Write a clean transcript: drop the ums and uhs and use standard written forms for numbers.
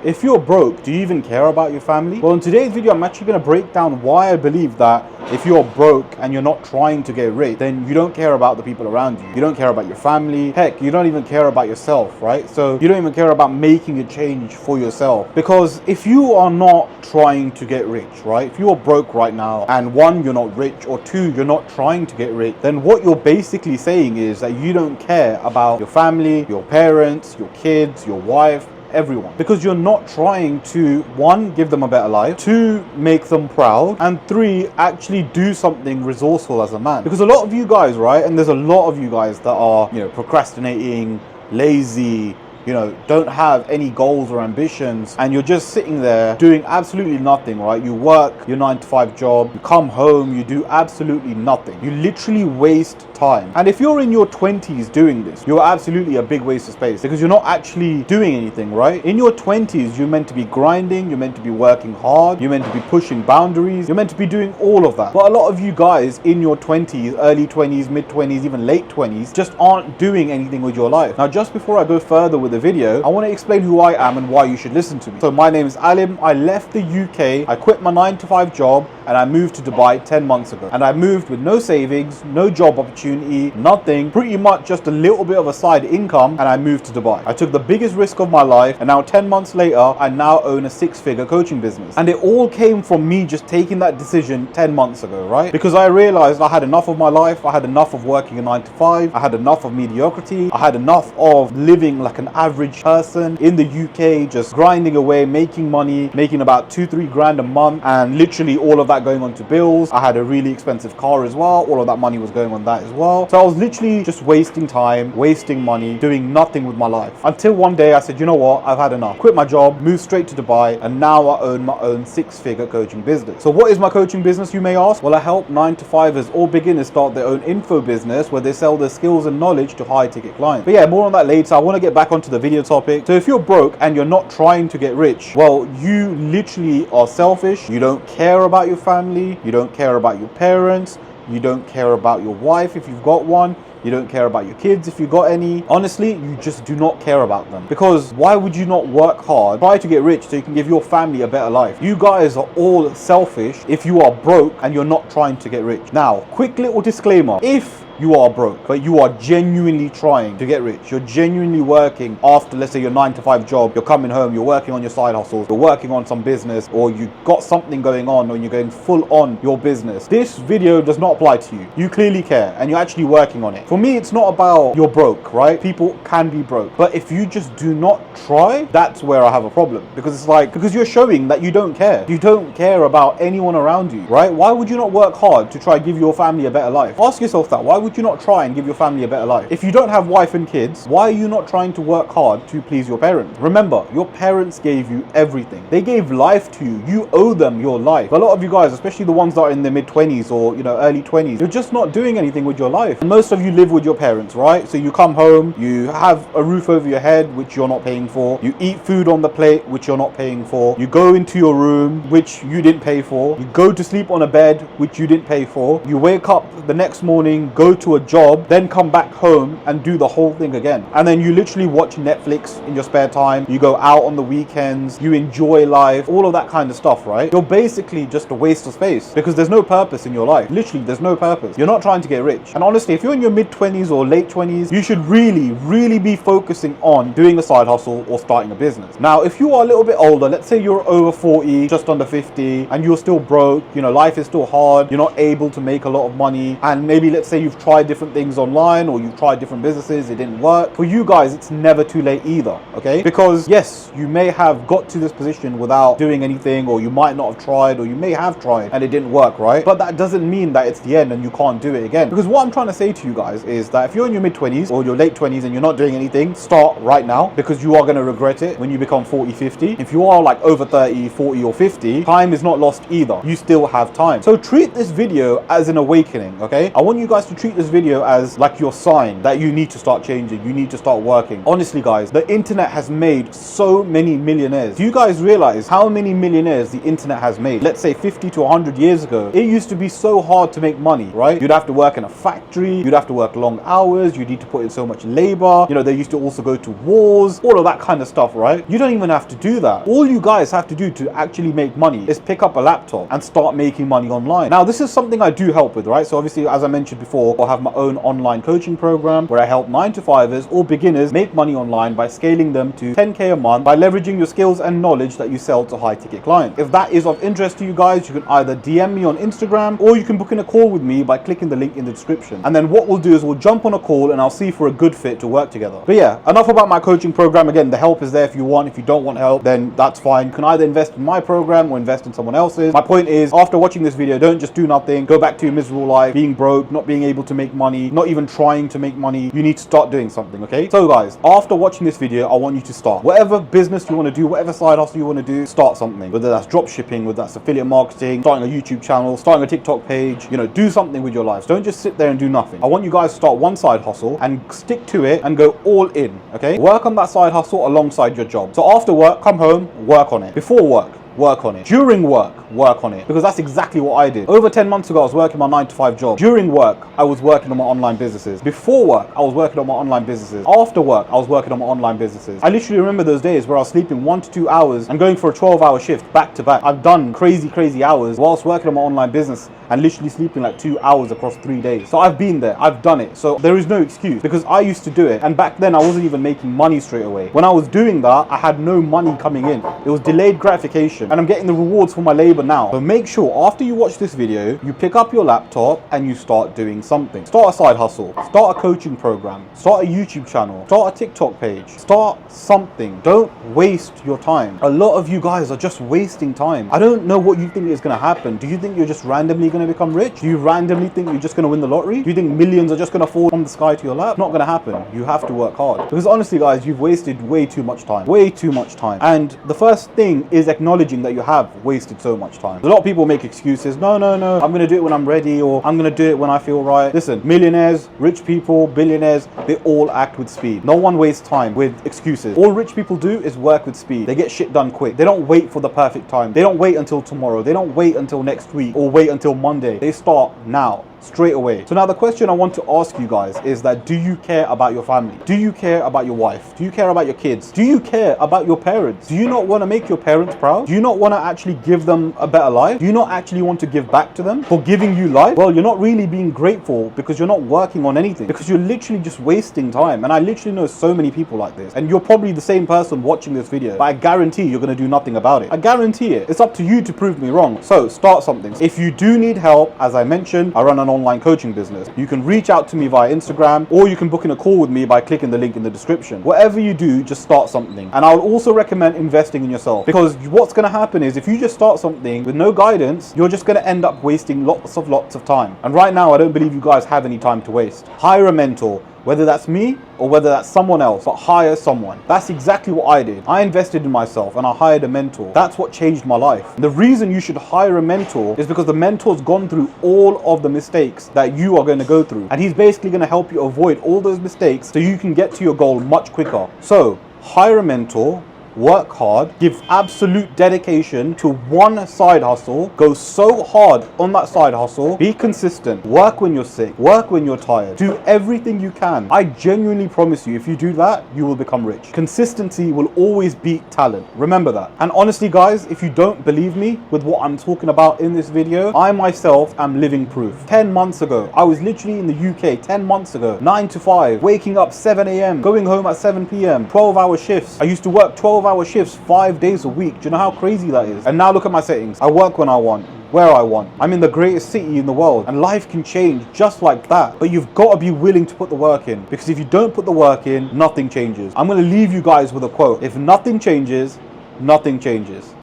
If you're broke, do you even care about your family? Well, in today's video, I'm actually going to break down why I believe that if you're broke and you're not trying to get rich, then you don't care about the people around you. You don't care about your family. Heck, you don't even care about yourself, right? So you don't even care about making a change for yourself. Because if you are not trying to get rich, right? If you are broke right now and one, you're not rich, or two, you're not trying to get rich, then what you're basically saying is that you don't care about your family, your parents, your kids, your wife, everyone, because you're not trying to, one, give them a better life, two, make them proud, and three, actually do something resourceful as a man. Because a lot of you guys, right, and there's a lot of you guys that are, procrastinating, lazy, don't have any goals or ambitions, and you're just sitting there doing absolutely nothing, right? You work your 9-to-5 job, you come home, you do absolutely nothing. You literally waste time. And if you're in your 20s doing this, you're absolutely a big waste of space, because you're not actually doing anything, right? In your 20s, you're meant to be grinding, you're meant to be working hard, you're meant to be pushing boundaries, you're meant to be doing all of that. But a lot of you guys in your 20s, early 20s, mid 20s, even late 20s, just aren't doing anything with your life. Now, just before I go further with the video, I want to explain who I am and why you should listen to me. So my name is Alim. I left the UK, I quit my 9-to-5 job, and I moved to Dubai 10 months ago. And I moved with no savings, no job opportunity, nothing, pretty much just a little bit of a side income, and I moved to Dubai. I took the biggest risk of my life, and now 10 months later, I now own a 6-figure coaching business. And it all came from me just taking that decision 10 months ago, right? Because I realized I had enough of my life, I had enough of working a 9-to-5, I had enough of mediocrity, I had enough of living like an average person in the UK, just grinding away, making money, making about 2-3 grand a month, and literally all of that going on to bills. I had a really expensive car as well, all of that money was going on that as well. So I was literally just wasting time, wasting money, doing nothing with my life. Until one day I said, you know what, I've had enough. Quit my job, moved straight to Dubai, and now I own my own 6-figure coaching business. So what is my coaching business, you may ask? Well, I help 9-to-5ers or beginners start their own info business where they sell their skills and knowledge to high ticket clients. But yeah, more on that later. I want to get back onto the video topic. So if you're broke and you're not trying to get rich, well, you literally are selfish. You don't care about your family. You don't care about your parents. You don't care about your wife if you've got one. You don't care about your kids if you've got any. Honestly, you just do not care about them. Because why would you not work hard, try to get rich so you can give your family a better life? You guys are all selfish if you are broke and you're not trying to get rich. Now, quick little disclaimer. If you are broke, but you are genuinely trying to get rich, you're genuinely working after, let's say, your 9-to-5 job, you're coming home, you're working on your side hustles, you're working on some business, or you got something going on, or you're going full on your business, this video does not apply to you. You clearly care, and you're actually working on it. For me, it's not about you're broke, right? People can be broke, but if you just do not try, that's where I have a problem. Because it's like, because you're showing that you don't care. You don't care about anyone around you, right? Why would you not work hard to try to give your family a better life? Ask yourself that. Why would you not try and give your family a better life? If you don't have wife and kids, why are you not trying to work hard to please your parents? Remember, your parents gave you everything. They gave life to you. You owe them your life. A lot of you guys, especially the ones that are in their mid-20s or early 20s, you're just not doing anything with your life. And most of you live with your parents, right? So you come home, you have a roof over your head, which you're not paying for. You eat food on the plate, which you're not paying for. You go into your room, which you didn't pay for. You go to sleep on a bed, which you didn't pay for. You wake up the next morning, go to a job, then come back home and do the whole thing again. And then you literally watch Netflix in your spare time. You go out on the weekends, you enjoy life, all of that kind of stuff, right? You're basically just a waste of space because there's no purpose in your life. Literally, there's no purpose. You're not trying to get rich. And honestly, if you're in your mid-20s or late 20s, you should really be focusing on doing a side hustle or starting a business. Now, if you are a little bit older, let's say you're over 40, just under 50, and you're still broke, life is still hard, you're not able to make a lot of money, and maybe let's say you've tried different things online or you've tried different businesses, it didn't work. For you guys, it's never too late either, okay? Because yes, you may have got to this position without doing anything, or you might not have tried, or you may have tried and it didn't work, right? But that doesn't mean that it's the end and you can't do it again. Because what I'm trying to say to you guys is that if you're in your mid-20s or your late 20s and you're not doing anything, start right now, because you are going to regret it when you become 40, 50. If you are like over 30, 40 or 50, time is not lost either. You still have time. So treat this video as an awakening, okay? I want you guys to treat this video as like your sign that you need to start changing, you need to start working. Honestly guys, the internet has made so many millionaires. Do you guys realize how many millionaires the internet has made? Let's say 50 to 100 years ago, it used to be so hard to make money, right? You'd have to work in a factory, you'd have to work long hours, you need to put in so much labor, you know, they used to also go to wars, all of that kind of stuff, right? You don't even have to do that. All you guys have to do to actually make money is pick up a laptop and start making money online. Now, this is something I do help with, right? So obviously, as I mentioned before, I have my own online coaching program where I help 9-to-5ers or beginners make money online by scaling them to 10K a month by leveraging your skills and knowledge that you sell to high ticket clients. If that is of interest to you guys, you can either DM me on Instagram or you can book in a call with me by clicking the link in the description. And then what we'll do is we'll jump on a call and I'll see for a good fit to work together. But yeah, enough about my coaching program. Again, the help is there if you want. If you don't want help, then that's fine. You can either invest in my program or invest in someone else's. My point is, after watching this video, don't just do nothing, go back to your miserable life, being broke, not being able to make money, not even trying to make money. You need to start doing something, okay? So guys, after watching this video, I want you to start. Whatever business you want to do, whatever side hustle you want to do, start something. Whether that's drop shipping, whether that's affiliate marketing, starting a YouTube channel, starting a TikTok page, you know, do something with your lives. Don't just sit there and do nothing. I want you guys to start one side hustle and stick to it and go all in, okay? Work on that side hustle alongside your job. So after work, come home, work on it. Before work on it. During work on it, because that's exactly what I did. Over 10 months ago, I was working my 9-to-5 job. During work, I was working on my online businesses. Before work, I was working on my online businesses. After work, I was working on my online businesses. I literally remember those days where I was sleeping 1 to 2 hours and going for a 12-hour shift back to back. I've done crazy hours whilst working on my online business and literally sleeping like 2 hours across 3 days. So I've been there, I've done it. So there is no excuse because I used to do it. And back then I wasn't even making money straight away. When I was doing that, I had no money coming in. It was delayed gratification and I'm getting the rewards for my labor now. So make sure after you watch this video, you pick up your laptop and you start doing something. Start a side hustle, start a coaching program, start a YouTube channel, start a TikTok page, start something. Don't waste your time. A lot of you guys are just wasting time. I don't know what you think is going to happen. Do you think you're just randomly going to become rich? Do you randomly think you're just going to win the lottery? Do you think millions are just going to fall from the sky to your lap? Not going to happen. You have to work hard. Because honestly guys, you've wasted way too much time. Way too much time. And the first thing is acknowledging that you have wasted so much time. A lot of people make excuses. No, I'm going to do it when I'm ready, or I'm going to do it when I feel right. Listen, millionaires, rich people, billionaires, they all act with speed. No one wastes time with excuses. All rich people do is work with speed. They get shit done quick. They don't wait for the perfect time. They don't wait until tomorrow. They don't wait until next week or wait until Monday. They start now. Straight away. So now the question I want to ask you guys is that, do you care about your family? Do you care about your wife? Do you care about your kids? Do you care about your parents? Do you not want to make your parents proud? Do you not want to actually give them a better life? Do you not actually want to give back to them for giving you life? Well, you're not really being grateful because you're not working on anything, because you're literally just wasting time. And I literally know so many people like this, and you're probably the same person watching this video, but I guarantee you're going to do nothing about it. I guarantee it. It's up to you to prove me wrong. So start something. If you do need help, as I mentioned, I run an online coaching business. You can reach out to me via Instagram, or you can book in a call with me by clicking the link in the description. Whatever you do, just start something. And I would also recommend investing in yourself, because what's going to happen is if you just start something with no guidance, you're just going to end up wasting lots of time. And right now, I don't believe you guys have any time to waste. Hire a mentor. Whether that's me or whether that's someone else, but hire someone. That's exactly what I did. I invested in myself and I hired a mentor. That's what changed my life. And the reason you should hire a mentor is because the mentor's gone through all of the mistakes that you are going to go through. And he's basically going to help you avoid all those mistakes so you can get to your goal much quicker. So hire a mentor, work hard, give absolute dedication to one side hustle, go so hard on that side hustle, be consistent, work when you're sick, work when you're tired, do everything you can. I genuinely promise you, if you do that, you will become rich. Consistency will always beat talent. Remember that. And honestly guys, if you don't believe me with what I'm talking about in this video, I myself am living proof. 10 months ago, I was literally in the UK 10 months ago, 9 to 5, waking up 7 a.m, going home at 7 p.m, 12-hour shifts. I used to work 12-hour shifts 5 days a week. Do you know how crazy that is? And now look at my settings. I work when I want, where I want. I'm in the greatest city in the world, and life can change just like that. But you've got to be willing to put the work in, because if you don't put the work in, nothing changes. I'm going to leave you guys with a quote. If nothing changes, nothing changes.